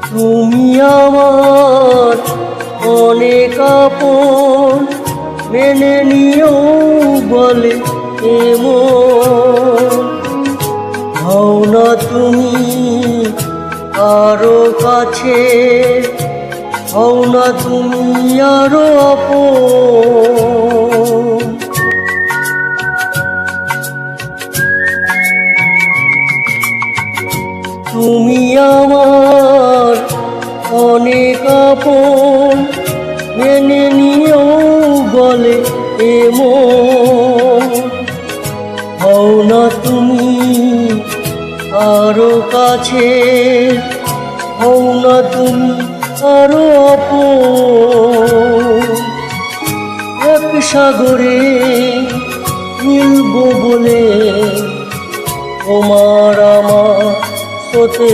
তুমি আমার অনেক আপন, মেনে নিও বলে এমন। হও না তুমি আরো কাছে, হও না তুমি আরো আপন। তুমি আমার অনেক আপন, মেনে নিও বলে এমন। হও না তুমি আরো কাছে, হও না তুমি আরো আপন। এক সাগরে মিলবো বলে তোমার আমার স্রোতে